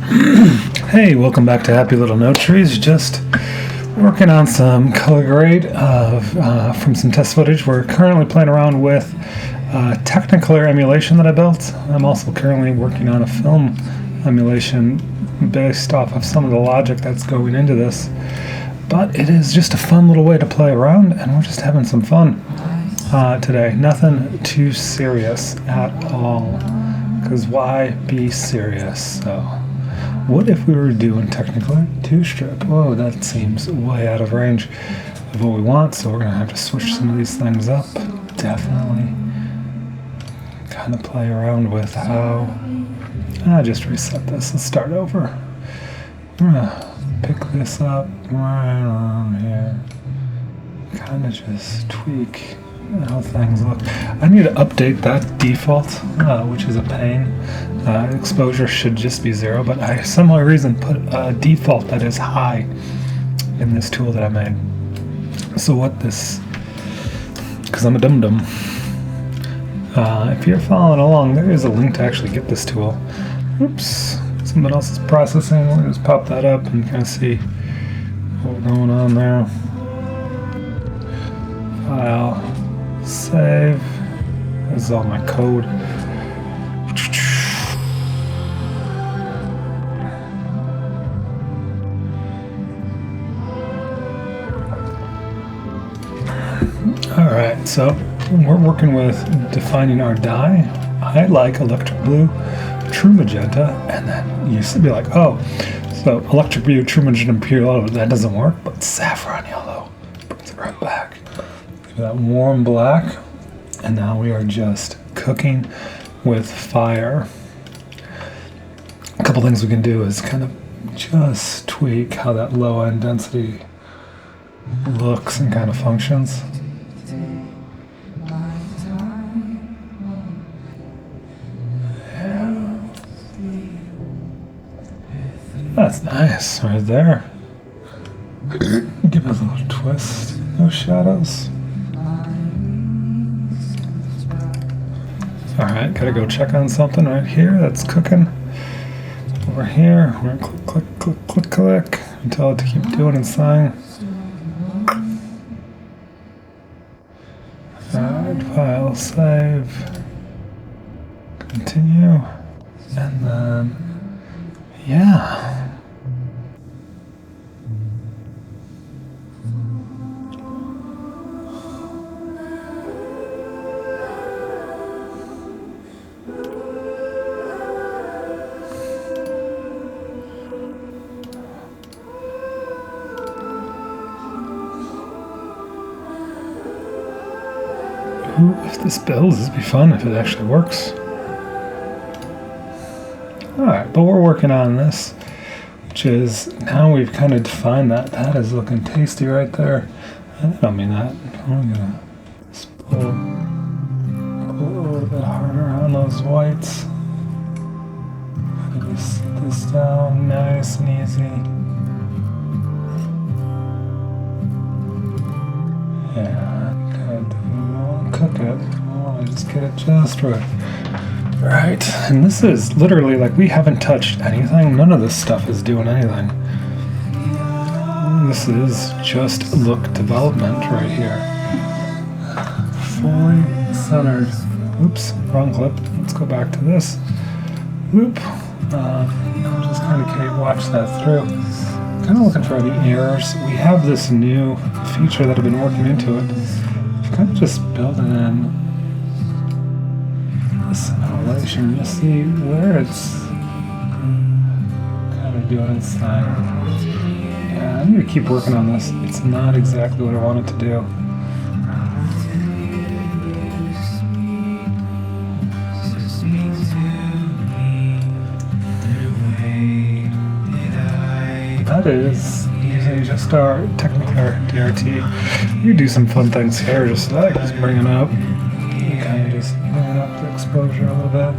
Hey, welcome back to Happy Little Note Trees. Just working on some color grade from some test footage. We're currently playing around with Technicolor emulation that I built. I'm also currently working on a film emulation based off of some of the logic that's going into this. But it is just a fun little way to play around, and we're just having some fun today. Nothing too serious at all, because why be serious? So what if we were doing Technicolor 2-strip? Whoa, that seems way out of range of what we want, so we're going to have to switch some of these things up. Definitely kind of play around with how... just reset this. Let's start over. I'm going to pick this up right around here. Kind of just tweak how things look. I need to update that default, which is a pain. Exposure should just be 0, but I, for some reason, put a default that is high in this tool that I made. So what this, because I'm a dum-dum. If you're following along, there is a link to actually get this tool. Oops, something else is processing. We'll just pop that up and kind of see what's going on there. File. Save. This is all my code. Alright, so we're working with defining our dye. I like electric blue, true magenta, and then you used to be like, oh, so electric blue, true magenta, pure yellow, that doesn't work, but saffron yellow brings it right back. That warm black, and now we are just cooking with fire. A couple things we can do is kind of just tweak how that low end density looks and kind of functions. Yeah. That's nice right there. Give it a little twist. No shadows. Alright, gotta go check on something right here that's cooking. Over here, we're gonna click, click, click, click, click, and tell it to keep doing its thing. Add file, save, continue, and then, yeah. Ooh, if this builds, this would be fun if it actually works. Alright, but we're working on this, which is, now we've kind of defined that. That is looking tasty right there. I don't mean that. I'm going to pull a little bit harder on those whites. Maybe set this down nice and easy. Yeah. Cook it. Oh, let's get it just right. Right, and this is literally like we haven't touched anything. None of this stuff is doing anything. This is just look development right here. Fully centered. Oops, wrong clip. Let's go back to this. Whoop. Just kind of watch that through. Kind of looking for any errors. We have this new feature that I've been working into it. Kind of just building in this elevation to see where it's kind of doing its thing. Yeah, I need to keep working on this. It's not exactly what I want it to do. That is using just our Technicolor DRT. You do some fun things here, just like just bring it up. You kind of just bring up the exposure a little bit.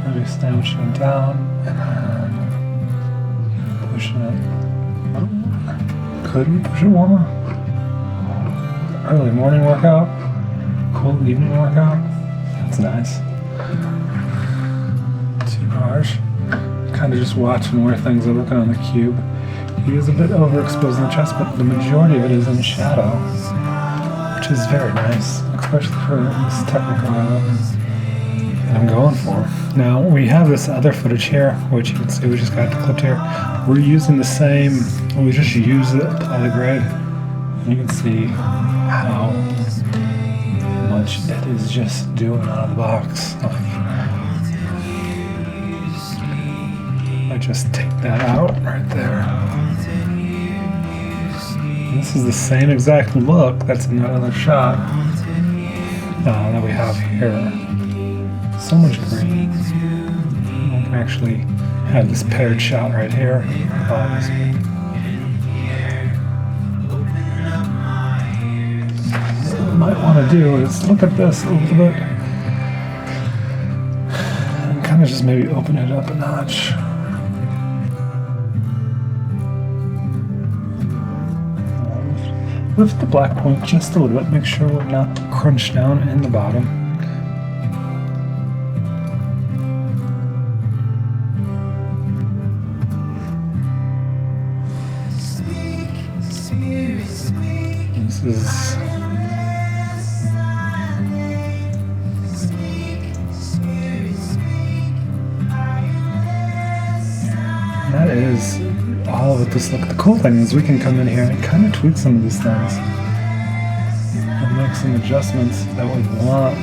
Maybe stanching it down and then pushing it. Could we push it warmer? Early morning workout, cool evening workout. That's nice. Too harsh. kind of just watching where things are looking on the cube. He is a bit overexposed in the chest, but the majority of it is in shadow, which is very nice, especially for this Technicolor that I'm going for. Now, we have this other footage here, which you can see we just got clipped here. We're using the same, we just use it, apply the grade. You can see how much it is just doing out of the box. I just take that out right there. This is the same exact look that's in that other shot that we have here. So much green. We can actually have this paired shot right here. What we might want to do is look at this a little bit and kind of just maybe open it up a notch. Lift the black point just a little bit, make sure we're not crunched down in the bottom. This is that is all of it. This look. The cool thing is we can come in here and kind of tweak some of these things and make some adjustments that we want.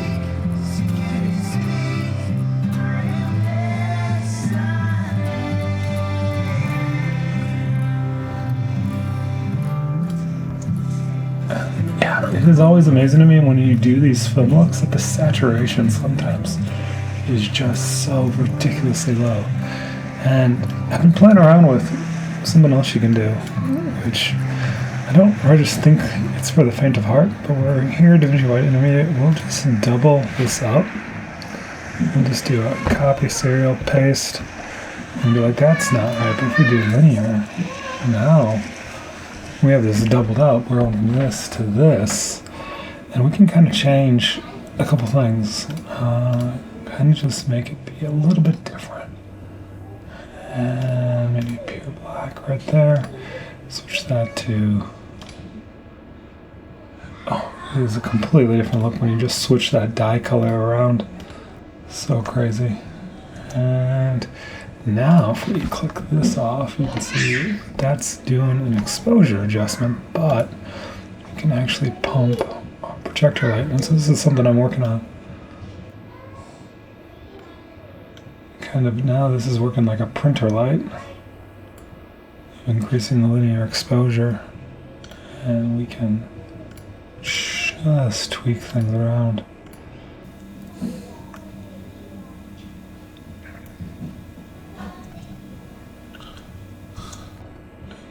Yeah, it is always amazing to me when you do these film looks that the saturation sometimes is just so ridiculously low. And I've been playing around with something else you can do, which I just think it's for the faint of heart, but we're here at Davinci White Intermediate. We'll just double this up. We'll just do a copy, serial, paste, and be like, that's not right. But if we do linear, now we have this doubled up. We're on this to this, and we can kind of change a couple things, kind of just make it be a little bit different. And maybe pure black right there. Switch that to, oh, it is a completely different look when you just switch that dye color around. So crazy. And now if we click this off, you can see that's doing an exposure adjustment, but you can actually pump projector light. And so this is something I'm working on. Kind of now this is working like a printer light, increasing the linear exposure, and we can just tweak things around.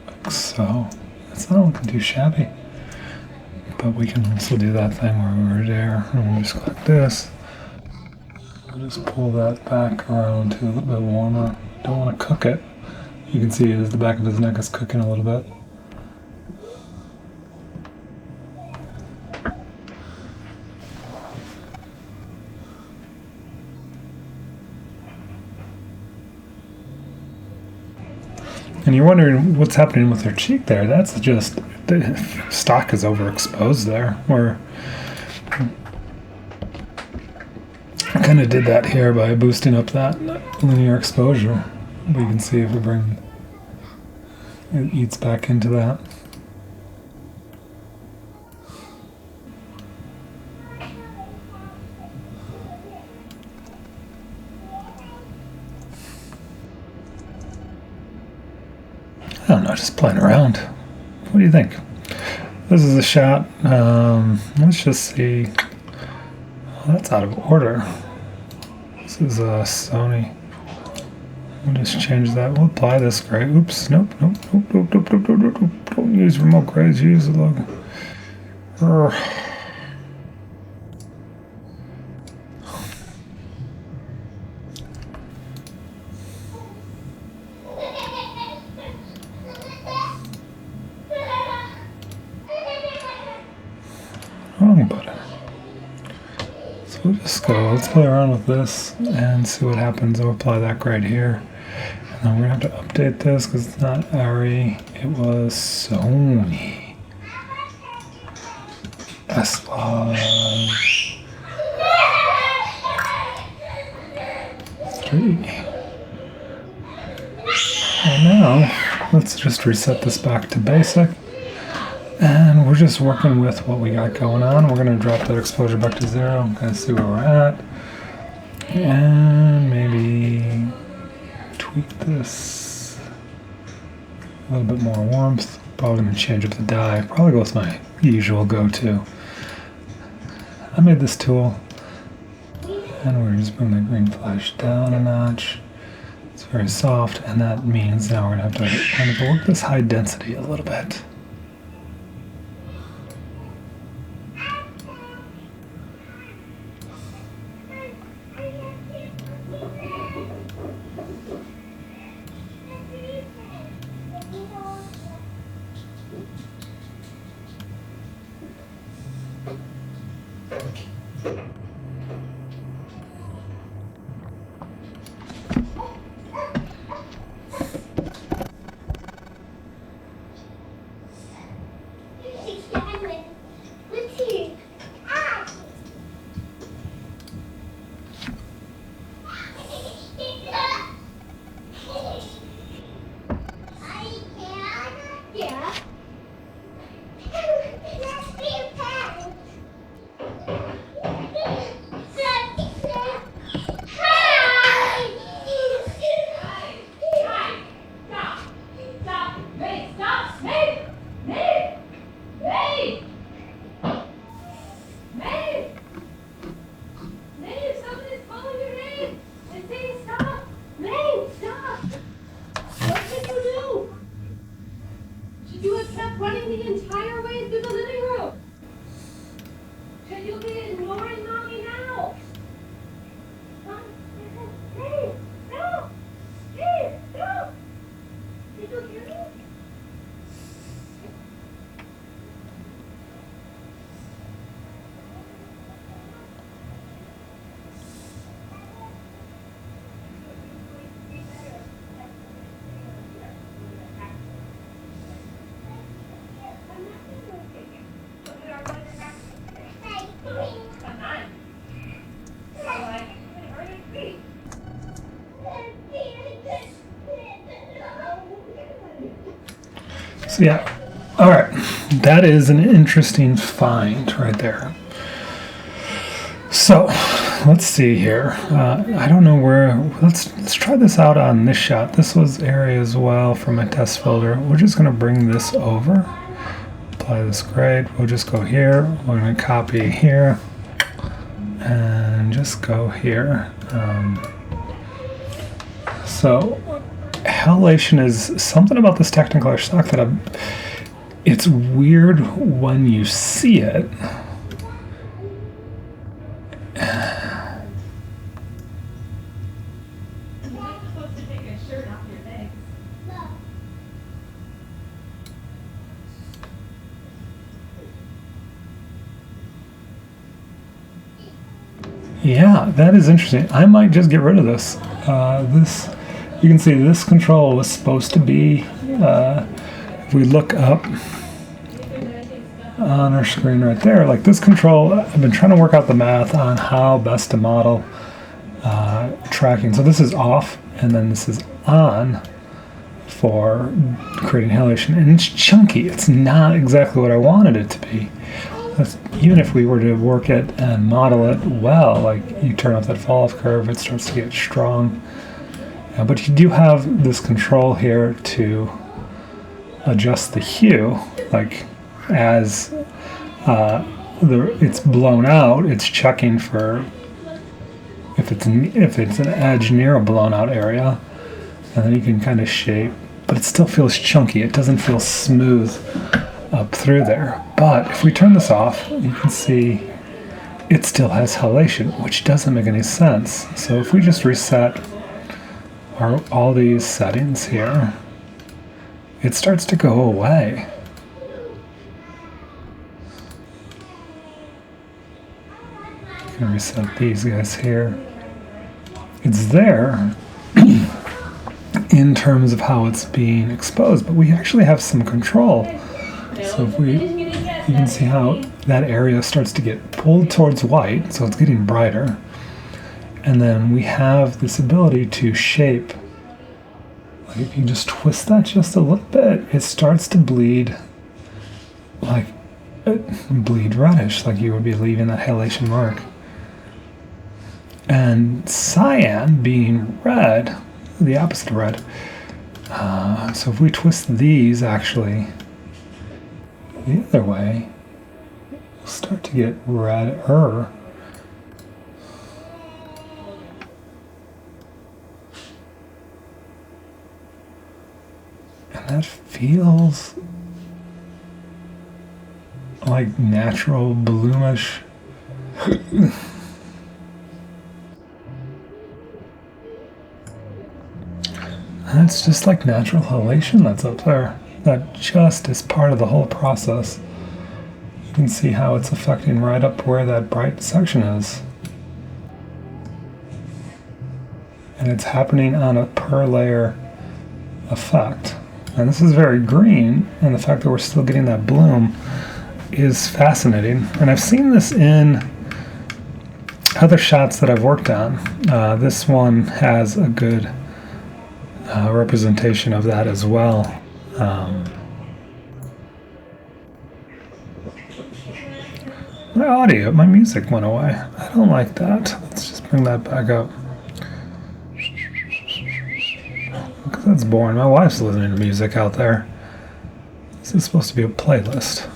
Like so. It's not looking too shabby, but we can also do that thing where we're there and we'll just click this. Just pull that back around to a little bit warmer. Don't want to cook it. You can see as the back of his neck is cooking a little bit. And you're wondering what's happening with her cheek there. That's just, the stock is overexposed there. Where I kind of did that here by boosting up that linear exposure. But you can see if we bring, it eats back into that. I don't know, just playing around. What do you think? This is a shot. Let's just see. Oh, that's out of order. This is a Sony. We'll just change that. We'll apply this gray. Oops. Nope. Don't use remote grays. Use the logo. Wrong button. So we'll just go, let's play around with this and see what happens. I'll apply that grade here. And we're gonna have to update this because it's not Ari, it was Sony. S-Log 3. And now, let's just reset this back to basic. And we're just working with what we got going on. We're gonna drop that exposure back to 0, kind of see where we're at. And maybe tweak this a little bit more warmth. Probably gonna change up the dye. Probably go with my usual go-to. I made this tool, and we're just bring the green flash down a notch. It's very soft, and that means now we're gonna have to kind of work this high density a little bit. So yeah, all right, that is an interesting find right there. So let's see here. I don't know where. Let's try this out on this shot. This was area as well for my test filter. We're just gonna bring this over, apply this grade. We'll just go here. We're gonna copy here and just go here. So halation is something about this Technicolor stock that it's weird when you see it. Yeah, that is interesting. I might just get rid of this. You can see this control was supposed to be, if we look up on our screen right there, like this control, I've been trying to work out the math on how best to model tracking. So this is off, and then this is on for creating halation. And it's chunky. It's not exactly what I wanted it to be. Even if we were to work it and model it well, like you turn off that fall-off curve, it starts to get strong. But you do have this control here to adjust the hue, like as it's blown out, it's checking for if it's an edge near a blown out area, and then you can kind of shape, but it still feels chunky. It doesn't feel smooth up through there. But if we turn this off, you can see it still has halation, which doesn't make any sense. So if we just reset all these settings here, it starts to go away. I'm gonna reset these guys here. It's there. in terms of how it's being exposed, but we actually have some control. So if you can see how that area starts to get pulled towards white, so it's getting brighter. And then we have this ability to shape. Like if you just twist that just a little bit, it starts to bleed reddish, like you would be leaving that halation mark. And cyan being red, the opposite of red. So if we twist these actually the other way, we'll start to get redder. And that feels like natural bloomish. That's just like natural halation that's up there. That just is part of the whole process. You can see how it's affecting right up where that bright section is. And it's happening on a per layer effect. And this is very green, and the fact that we're still getting that bloom is fascinating. And I've seen this in other shots that I've worked on. This one has a good representation of that as well. My music went away. I don't like that. Let's just bring that back up. Because that's boring. My wife's listening to music out there. This is supposed to be a playlist.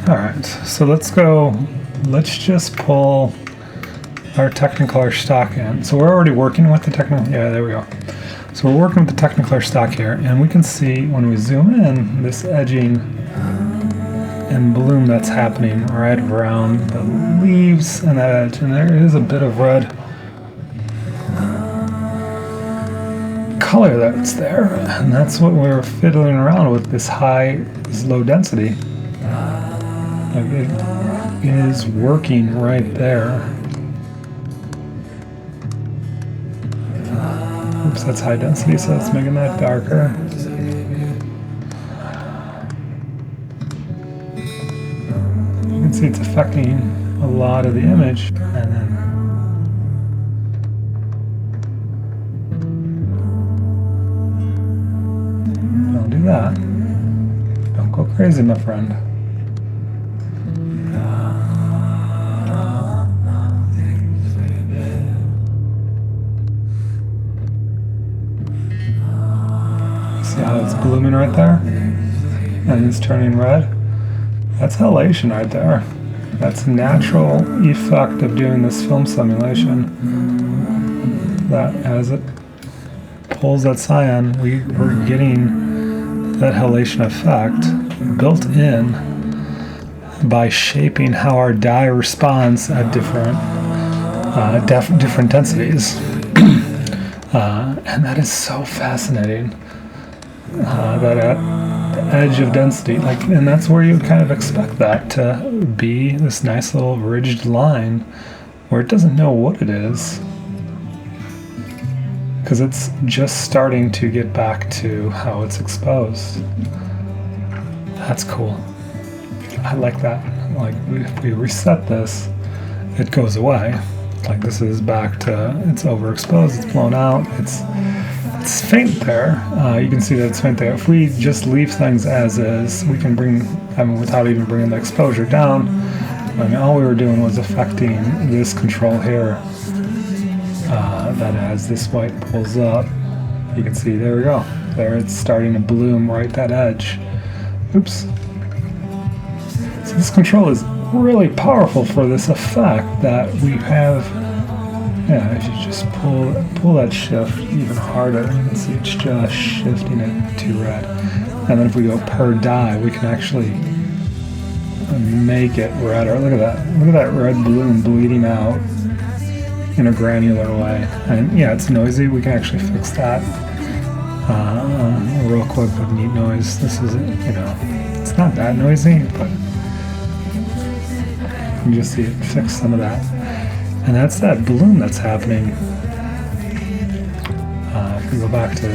Alright, so let's just pull our Technicolor stock in. So we're already working with the Technicolor, yeah, there we go. So we're working with the Technicolor stock here, and we can see when we zoom in, this edging and bloom that's happening right around the leaves and that edge, and there is a bit of red color that's there, and that's what we're fiddling around with, this low density. It is working right there. Oops, that's high density, so it's making that darker. You can see it's affecting a lot of the image, and then don't do that. Don't go crazy, my friend. How it's blooming right there, and it's turning red. That's halation right there. That's a natural effect of doing this film simulation. That as it pulls that cyan, we're getting that halation effect built in by shaping how our dye responds at different densities. And that is so fascinating. That at the edge of density, and that's where you would kind of expect that to be, this nice little ridged line where it doesn't know what it is, because it's just starting to get back to how it's exposed. That's cool. I like that. Like, if we reset this, it goes away. Like, this is back to, it's overexposed, it's blown out, it's faint there. You can see that it's faint there. If we just leave things as is, we can without even bringing the exposure down, all we were doing was affecting this control here. That as this white pulls up, you can see, there we go. There it's starting to bloom right that edge. Oops. So this control is really powerful for this effect that we have. Yeah, if you just pull that shift even harder, you can see it's just shifting it to red. And then if we go per dye, we can actually make it redder. Look at that. Look at that red bloom bleeding out. in a granular way. And yeah, it's noisy. We can actually fix that real quick with neat noise. This is, it's not that noisy, but you can just see it fix some of that. And that's that bloom that's happening. If we go back to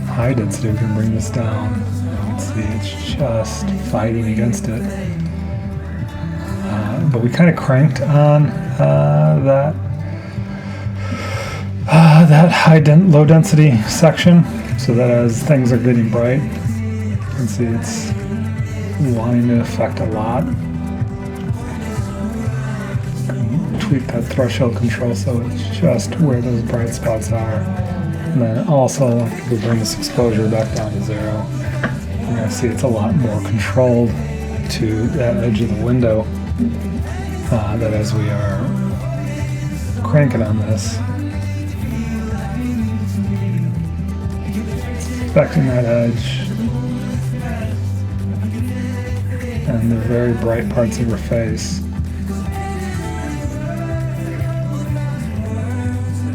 high density, we can bring this down. You can see it's just fighting against it. But we kind of cranked on that low density section, so that as things are getting bright, you can see it's wanting to affect a lot. Tweak that threshold control so it's just where those bright spots are. And then also, if we bring this exposure back down to 0, you're going to see it's a lot more controlled to that edge of the window. That as we are cranking on this, it's affecting that edge and the very bright parts of her face.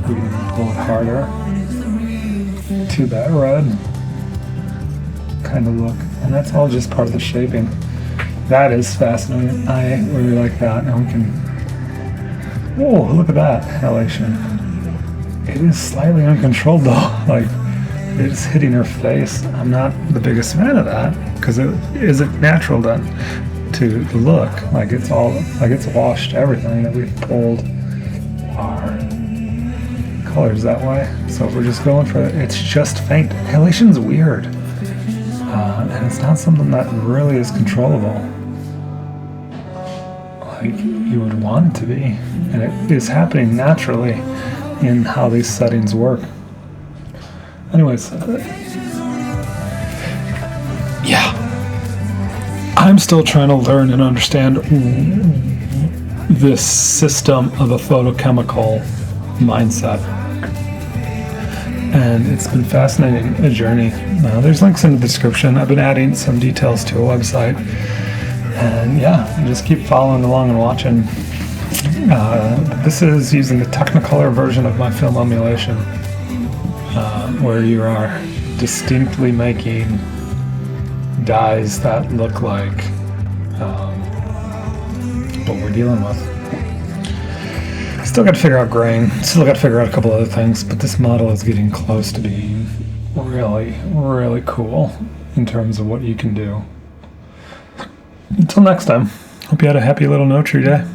We can pull it harder to that red kind of look, and that's all just part of the shaping. That is fascinating. I really like that. And we can, whoa, look at that halation. It is slightly uncontrolled though. Like, it is hitting her face. I'm not the biggest fan of that, because it isn't natural then to the look. Like, it's all, like, it's washed everything that we've pulled our colors that way. So if we're just going for it, it's just faint. Halation's weird. And it's not something that really is controllable like you would want it to be. And it is happening naturally in how these settings work. Anyways, yeah. I'm still trying to learn and understand this system of a photochemical mindset. And it's been fascinating, a journey. There's links in the description. I've been adding some details to a website. And yeah, just keep following along and watching. This is using the Technicolor version of my film emulation, where you are distinctly making dyes that look like what we're dealing with. Still got to figure out grain, still got to figure out a couple other things, but this model is getting close to being really, really cool in terms of what you can do. Until next time, hope you had a happy little no tree day.